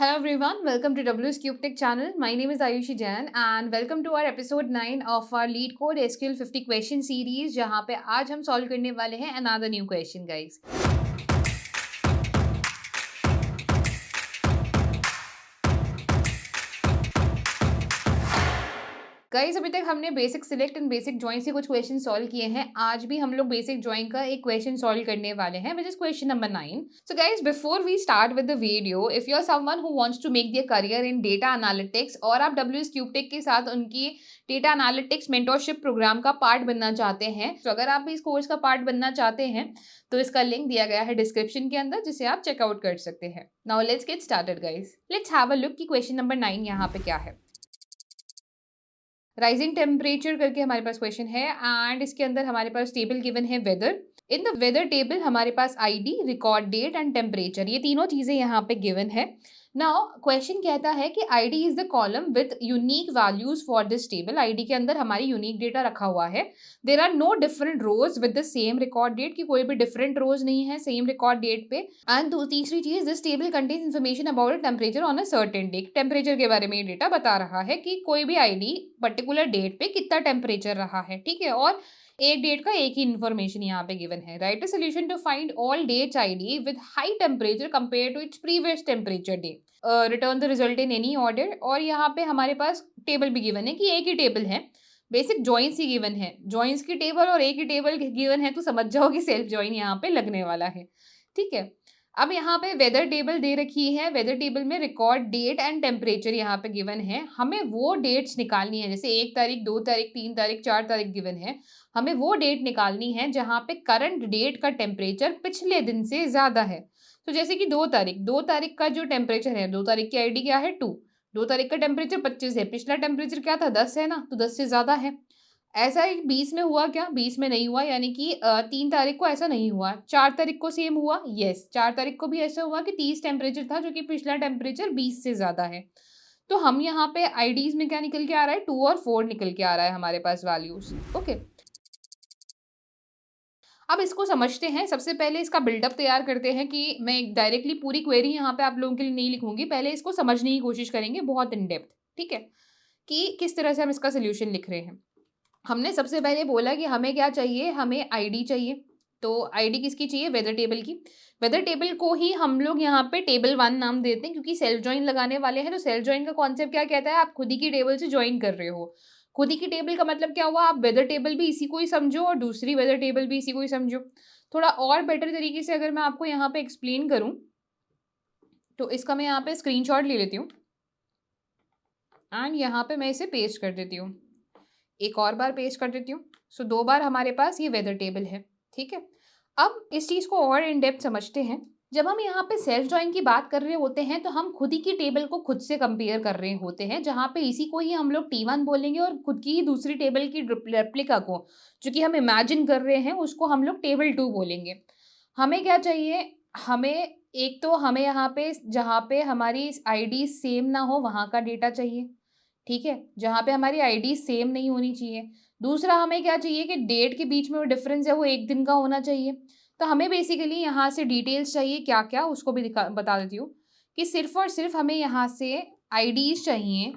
Hello everyone, welcome to WS Cube Tech channel. My name is Ayushi Jain and welcome to our episode 9 of our Lead Code SQL 50 question series जहाँ पे आज हम solve करने वाले हैं another new question guys. Guys अभी तक हमने basic select and basic join से कुछ क्वेश्चन सॉल्व किए हैं. आज भी हम लोग बेसिक ज्वाइन का एक क्वेश्चन सॉल्व करने वाले हैं which is question number 9. So guys before we start with the video, if you are someone who wants to make their career in data analytics और आप डब्ल्यूएस क्यूबटेक के साथ उनकी डेटा एनालिटिक्स मेंटोरशिप प्रोग्राम का part बनना चाहते हैं, तो अगर आप भी इस कोर्स का पार्ट बनना चाहते हैं तो इसका लिंक दिया गया है डिस्क्रिप्शन के अंदर, जिसे आप चेकआउट कर सकते हैं. Now let's get started guys. Let's have a look कि क्वेश्चन नंबर 9 यहाँ पे क्या है. राइजिंग टेम्परेचर करके हमारे पास क्वेश्चन है एंड इसके अंदर हमारे पास टेबल गिवन है weather. In the weather table हमारे पास ID, record date and temperature, ये तीनों चीजें यहाँ पे गिवन है. नाउ क्वेश्चन कहता है कि ID is the column with unique values for this table. ID के अंदर हमारी यूनिक डेटा रखा हुआ है. There are no different rows with the same record date, की कोई भी डिफरेंट रोज नहीं है सेम रिकॉर्ड डेट पे. एंड तीसरी चीज, this table contains information about temperature on a certain day. Temperature के बारे में ये डेटा बता रहा है कि कोई भी आईडी पर्टिकुलर डेट पे कितना टेम्परेचर रहा है. ठीक है, और एक डेट का एक ही इन्फॉर्मेशन यहाँ पे गिवन है. Write a solution to find all dates ID with high temperature compare to its previous temperature day. Return the result in any order. और यहाँ पे हमारे पास टेबल भी गिवन है कि एक ही टेबल है. बेसिक जॉइंस ही गिवन है, जॉइंस की टेबल और एक ही टेबल गिवन है, तो समझ जाओ कि सेल्फ जॉइन यहाँ पे लगने वाला है. ठीक है, अब यहाँ पे वेदर टेबल दे रखी है. वेदर टेबल में रिकॉर्ड डेट एंड टेम्परेचर यहाँ पे गिवन है. हमें वो डेट्स निकालनी है, जैसे 1 तारीख, 2 तारीख, 3 तारीख, 4 तारीख गिवन है. हमें वो डेट निकालनी है जहाँ पे करंट डेट का टेम्परेचर पिछले दिन से ज्यादा है. तो जैसे कि 2 तारीख का जो टेम्परेचर है, 2 तारीख की आईडी क्या है 2, 2 तारीख का टेम्परेचर 25 है, पिछला टेम्परेचर क्या था 10 है ना, तो 10 से ज्यादा है. ऐसा ही 20 में हुआ क्या, 20 में नहीं हुआ, यानी कि 3 तारीख को ऐसा नहीं हुआ. 4 तारीख को सेम हुआ, यस 4 तारीख को भी ऐसा हुआ कि 30 टेम्परेचर था, जो कि पिछला टेम्परेचर 20 से ज्यादा है. तो हम यहाँ पे आईडीज में क्या निकल के आ रहा है, 2 और 4 निकल के आ रहा है हमारे पास वैल्यूज. ओके, अब इसको समझते हैं. सबसे पहले इसका बिल्डअप तैयार करते हैं कि मैं डायरेक्टली पूरी क्वेरी यहाँ पे आप लोगों के लिए नहीं लिखूंगी, पहले इसको समझने की कोशिश करेंगे बहुत इन डेप्थ. ठीक है, कि किस तरह से हम इसका सोल्यूशन लिख रहे हैं. हमने सबसे पहले बोला कि हमें क्या चाहिए, हमें आईडी चाहिए. तो आईडी किसकी चाहिए, वेदर टेबल की. वेदर टेबल को ही हम लोग यहाँ पे टेबल 1 नाम देते हैं, क्योंकि सेल्फ ज्वाइन लगाने वाले हैं. तो सेल्फ ज्वाइन का कॉन्सेप्ट क्या कहता है, आप खुद ही की टेबल से ज्वाइन कर रहे हो. खुद ही की टेबल का मतलब क्या हुआ, आप वेदर टेबल भी इसी को ही समझो और दूसरी वेदर टेबल भी इसी को ही समझो. थोड़ा और बेटर तरीके से अगर मैं आपको यहाँ पे एक्सप्लेन करूँ, तो इसका मैं यहाँ पे स्क्रीनशॉट ले लेती हूँ एंड यहाँ पे मैं इसे पेस्ट कर देती हूँ. एक और बार पेस्ट कर देती हूँ. सो 2 बार हमारे पास ये वेदर टेबल है. ठीक है, अब इस चीज़ को और इन डेप्थ समझते हैं. जब हम यहाँ पे सेल्फ ज्वाइन की बात कर रहे होते हैं, तो हम खुद ही की टेबल को खुद से कंपेयर कर रहे होते हैं, जहाँ पे इसी को ही हम लोग T1 बोलेंगे और खुद की ही दूसरी टेबल की रेप्लिका को, जो कि हम इमेजिन कर रहे हैं, उसको हम लोग टेबल 2 बोलेंगे. हमें क्या चाहिए, हमें एक तो हमें यहाँ पे जहाँ पे हमारी आईडी सेम ना हो वहाँ का डेटा चाहिए. ठीक है, जहाँ पे हमारी आईडी सेम नहीं होनी चाहिए. दूसरा हमें क्या चाहिए कि डेट के बीच में वो डिफरेंस है वो 1 दिन का होना चाहिए. तो हमें बेसिकली यहाँ से डिटेल्स चाहिए, क्या क्या उसको भी बता देती हूँ कि सिर्फ और सिर्फ हमें यहाँ से आईडीज चाहिए.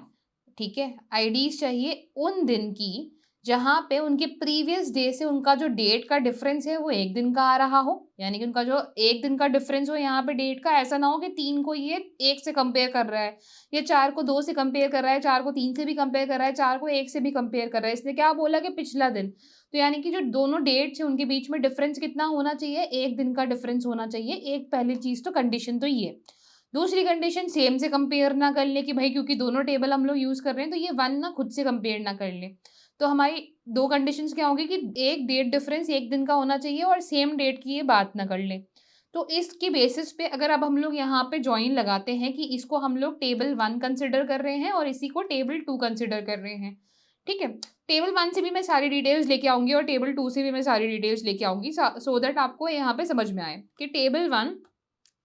ठीक है, आईडीज चाहिए उन दिन की जहाँ पे उनके प्रीवियस डे से उनका जो डेट का डिफरेंस है वो 1 दिन का आ रहा हो. यानी कि उनका जो 1 दिन का डिफरेंस हो यहाँ पे डेट का, ऐसा ना हो कि 3 को ये 1 से कंपेयर कर रहा है, ये 4 को 2 से कंपेयर कर रहा है, 4 को 3 से भी कंपेयर कर रहा है, 4 को 1 से भी कंपेयर कर रहा है. इसने क्या बोला कि पिछला दिन. तो यानी कि जो दोनों डेट्स हैं उनके बीच में डिफरेंस कितना होना चाहिए, 1 दिन का डिफरेंस होना चाहिए. एक पहली चीज तो कंडीशन तो ये. दूसरी कंडीशन, सेम से कंपेयर ना कर ले कि भाई क्योंकि दोनों टेबल हम लोग यूज कर रहे हैं, तो ये 1 ना खुद से कंपेयर ना कर ले. तो हमारी 2 कंडीशंस क्या होगी कि एक डेट डिफरेंस 1 दिन का होना चाहिए और सेम डेट की ये बात ना कर ले. तो इसकी बेसिस पे अगर अब हम लोग यहाँ पे जॉइन लगाते हैं कि इसको हम लोग टेबल 1 कंसिडर कर रहे हैं और इसी को टेबल 2 कंसिडर कर रहे हैं. ठीक है, टेबल 1 से भी मैं सारी डिटेल्स लेके आऊंगी और टेबल 2 से भी मैं सारी डिटेल्स लेके आऊंगी, सो दैट आपको यहाँ पे समझ में आए कि table 1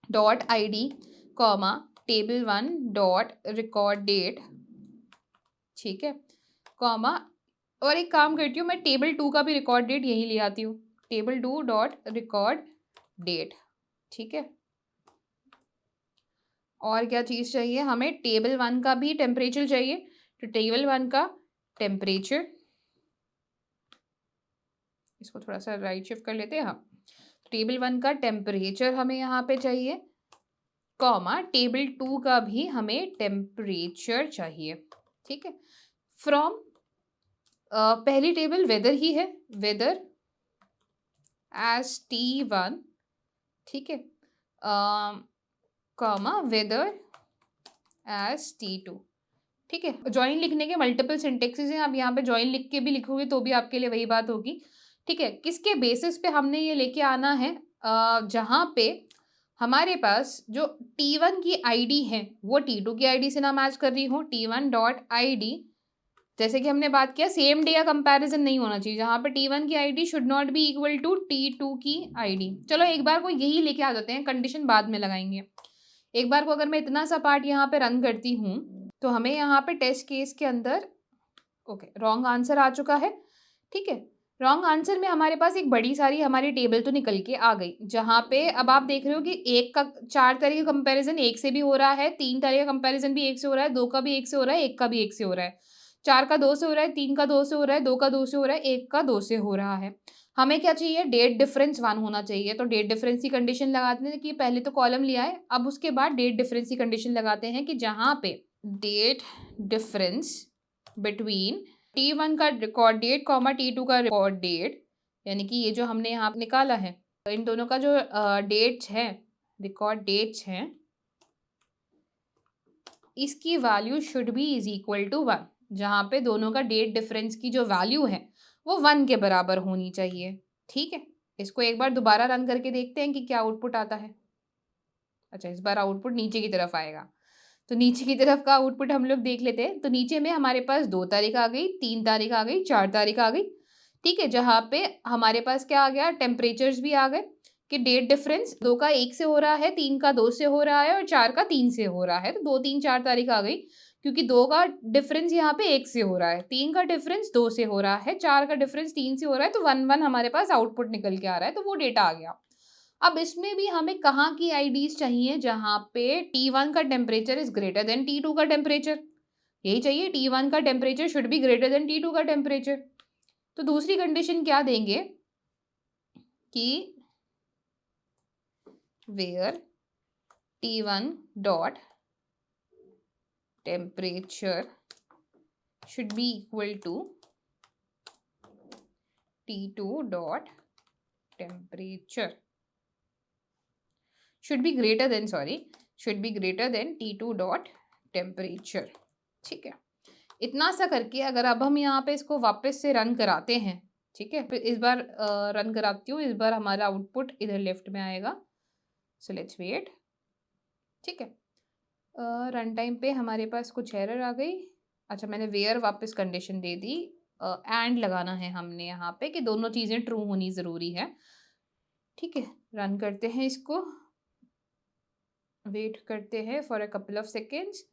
dot I D comma table 1 dot record date. ठीक है, कॉमा, और एक काम करती हूँ, मैं टेबल 2 का भी रिकॉर्ड डेट यही ले आती हूँ, टेबल 2 डॉट रिकॉर्ड डेट. ठीक है, और क्या चीज़ चाहिए हमें, टेबल 1 का भी टेम्परेचर चाहिए। तो टेबल 1 का टेम्परेचर, इसको थोड़ा सा राइट शिफ्ट कर लेते हैं। हाँ, टेबल 1 का टेम्परेचर हमें यहाँ पे चाहिए, कॉमा टेबल 2 का भी हमें टेम्परेचर चाहिए। ठीक है, फ्रॉम पहली टेबल वेदर ही है, वेदर एज T1, ठीक है, कॉमा वेदर एज T2। ठीक है, जॉइन लिखने के मल्टीपल सिंटेक्सेस हैं, आप यहाँ पे जॉइन लिख के भी लिखोगे तो भी आपके लिए वही बात होगी। ठीक है, किसके बेसिस पे हमने ये लेके आना है, जहाँ पे हमारे पास जो T1 की आईडी है वो T2 की आईडी से ना मैच कर रही हो। T1.id, जैसे कि हमने बात किया सेम डे या कंपैरिजन नहीं होना चाहिए, जहाँ पे T1 की ID should not be equal to T2 की आईडी। चलो एक बार को यही लेके आ जाते हैं, कंडीशन बाद में लगाएंगे। एक बार को अगर मैं इतना सा पार्ट यहाँ पे रन करती हूँ तो हमें यहाँ पे टेस्ट केस के अंदर ओके रॉन्ग आंसर आ चुका है। ठीक है, रॉन्ग आंसर में हमारे पास एक बड़ी सारी हमारी टेबल तो निकल के आ गई, जहाँ पे अब आप देख रहे हो कि एक का 4 तरह का कंपैरिजन एक से भी हो रहा है, 3 तरह का कंपैरिजन भी एक से हो रहा है, 2 का भी एक से हो रहा है, 1 का भी एक से हो रहा है, 4 का 2 से हो रहा है, 3 का 2 से हो रहा है, 2 का 2 से हो रहा है, 1 का 2 से हो रहा है। हमें क्या चाहिए, डेट डिफरेंस 1 होना चाहिए। तो डेट डिफरेंस की कंडीशन लगाते हैं कि पहले तो कॉलम लिया है, अब उसके बाद डेट डिफरेंस की कंडीशन लगाते हैं कि जहाँ पे डेट डिफरेंस बिटवीन T1 का रिकॉर्ड डेट कॉमा T2 का रिकॉर्ड डेट, यानी कि ये जो हमने यहाँ निकाला है, तो इन दोनों का जो डेट्स हैं, रिकॉर्ड डेट्स हैं, इसकी value should be is equal to 1, जहाँ पे दोनों का डेट डिफरेंस की जो वैल्यू है वो 1 के बराबर होनी चाहिए। ठीक है, इसको एक बार दोबारा रन करके देखते हैं कि क्या आउटपुट आता है। अच्छा, इस बार आउटपुट नीचे की तरफ आएगा, तो नीचे की तरफ का आउटपुट हम लोग देख लेते हैं। तो नीचे में हमारे पास 2 तारीख आ गई, 3 तारीख आ गई, 4 तारीख आ गई। ठीक है, जहाँ पे हमारे पास क्या आ गया, टेम्परेचर्स भी आ गए कि डेट डिफरेंस 2 का 1 से हो रहा है, 3 का 2 से हो रहा है और 4 का 3 से हो रहा है। तो 2, 3, 4 तारीख आ गई, क्योंकि 2 का डिफरेंस यहाँ पे 1 से हो रहा है, 3 का डिफरेंस 2 से हो रहा है, 4 का डिफरेंस 3 से हो रहा है, तो 1 1 हमारे पास आउटपुट निकल के आ रहा है, तो वो डेटा आ गया। अब इसमें भी हमें कहाँ की आईडीज चाहिए, जहाँ पे T1 का temperature is greater than T2 का टेम्परेचर, यही चाहिए, T1 का temperature should be greater than T2 का टेम्परेचर। तो दूसरी कंडीशन क्या देंगे कि where T1 dot temperature should be equal to T2 dot temperature should be greater than T2 dot temperature. ठीक है, इतना सा करके अगर अब हम यहाँ पे इसको वापस से रन कराते हैं, ठीक है, फिर इस बार रन कराती हूँ, इस बार हमारा आउटपुट इधर लेफ्ट में आएगा। So let's wait. ठीक है, रन टाइम पे हमारे पास कुछ एरर आ गई। अच्छा, मैंने वेयर वापस कंडीशन दे दी, एंड लगाना है हमने यहाँ पे कि दोनों चीज़ें ट्रू होनी ज़रूरी है। ठीक है, रन करते हैं इसको, वेट करते हैं for a couple of seconds.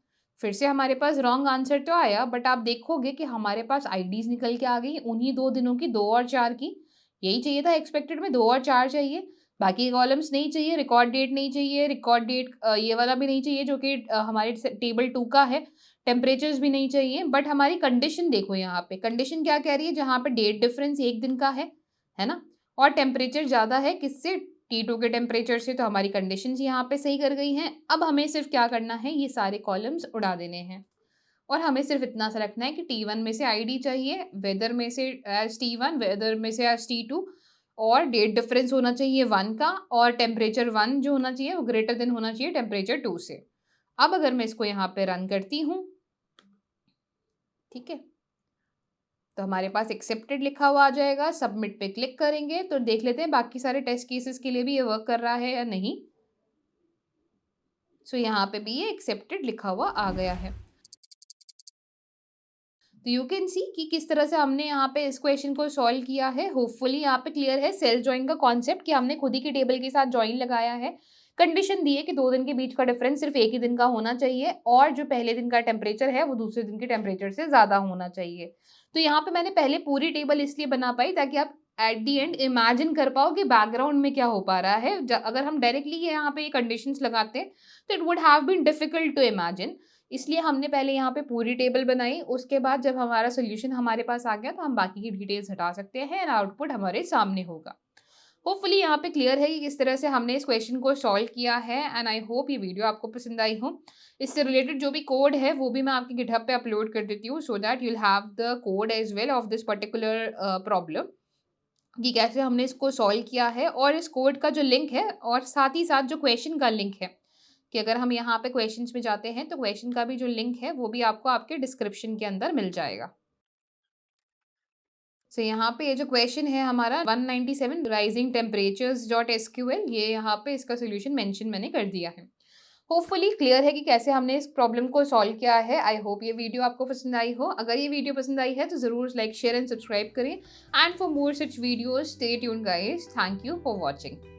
फिर से हमारे पास रॉन्ग आंसर तो आया, बट आप देखोगे कि हमारे पास आईडीज निकल के आ गई उन्हीं 2 दिनों की, 2 और 4 की। यही चाहिए था, एक्सपेक्टेड में 2 और 4 चाहिए, बाकी कॉलम्स नहीं चाहिए, रिकॉर्ड डेट नहीं चाहिए, रिकॉर्ड डेट ये वाला भी नहीं चाहिए जो कि हमारे टेबल 2 का है, टेम्परेचर्स भी नहीं चाहिए। बट हमारी कंडीशन देखो, यहाँ पे कंडीशन क्या कह रही है, जहाँ पे डेट डिफरेंस 1 दिन का है ना, और टेम्परेचर ज़्यादा है किससे, T2 के टेम्परेचर से। तो हमारी कंडीशंस यहाँ पे सही कर गई हैं। अब हमें सिर्फ क्या करना है, ये सारे कॉलम्स उड़ा देने हैं और हमें सिर्फ इतना सा रखना है कि T1 में से आईडी चाहिए, वेदर में से एज T1, वेदर में से एज T2, और डेट डिफरेंस होना चाहिए 1 का, और टेम्परेचर 1 जो होना चाहिए वो ग्रेटर देन होना चाहिए टेम्परेचर 2 से। अब अगर मैं इसको यहाँ पे रन करती हूँ, ठीक है, तो हमारे पास एक्सेप्टेड लिखा हुआ आ जाएगा। सबमिट पे क्लिक करेंगे तो देख लेते हैं बाकी सारे टेस्ट केसेस के लिए भी ये वर्क कर रहा है या नहीं। सो यहाँ पे भी ये एक्सेप्टेड लिखा हुआ आ गया है। तो यू कैन सी कि किस तरह से हमने यहाँ पे इस क्वेश्चन को सॉल्व किया है। होपफुली यहाँ पे क्लियर है सेल्फ ज्वाइन का कॉन्सेप्ट, कि हमने खुद ही की टेबल के साथ ज्वाइन लगाया है। कंडीशन दी है कि 2 दिन के बीच का डिफरेंस सिर्फ 1 ही दिन का होना चाहिए, और जो पहले दिन का टेम्परेचर है वो दूसरे दिन के टेम्परेचर से ज़्यादा होना चाहिए। तो यहाँ पे मैंने पहले पूरी टेबल इसलिए बना पाई ताकि आप एट द एंड इमेजिन कर पाओ कि बैकग्राउंड में क्या हो पा रहा है। अगर हम डायरेक्टली यहाँ पे ये कंडीशंस लगाते तो it would have been difficult to imagine. इसलिए हमने पहले यहाँ पे पूरी टेबल बनाई, उसके बाद जब हमारा सोल्यूशन हमारे पास आ गया तो हम बाकी की डिटेल्स हटा सकते हैं एंड आउटपुट हमारे सामने होगा। होपफुली यहाँ पे क्लियर है कि किस तरह से हमने इस क्वेश्चन को सॉल्व किया है एंड आई होप ये वीडियो आपको पसंद आई हो। इससे रिलेटेड जो भी कोड है वो भी मैं आपके गिटहब पे अपलोड कर देती हूँ so that you'll have the code as well of this particular problem, कि कैसे हमने इसको सॉल्व किया है और इस कोड का जो लिंक है और साथ ही साथ जो क्वेश्चन का लिंक है, कि अगर हम यहाँ पे क्वेश्चंस में जाते हैं तो क्वेश्चन का भी जो लिंक है वो भी आपको आपके डिस्क्रिप्शन के अंदर मिल जाएगा। सो यहाँ पे ये जो क्वेश्चन है हमारा 197 राइजिंग टेम्परेचर्स डॉट एसक्यूएल, ये यहाँ पे इसका सोल्यूशन मेंशन मैंने कर दिया है। होपफुली क्लियर है कि कैसे हमने इस प्रॉब्लम को सॉल्व किया है। आई होप ये वीडियो आपको पसंद आई हो। अगर ये वीडियो पसंद आई है तो ज़रूर लाइक शेयर एंड सब्सक्राइब करें and for more such videos stay tuned guys. Thank you for watching.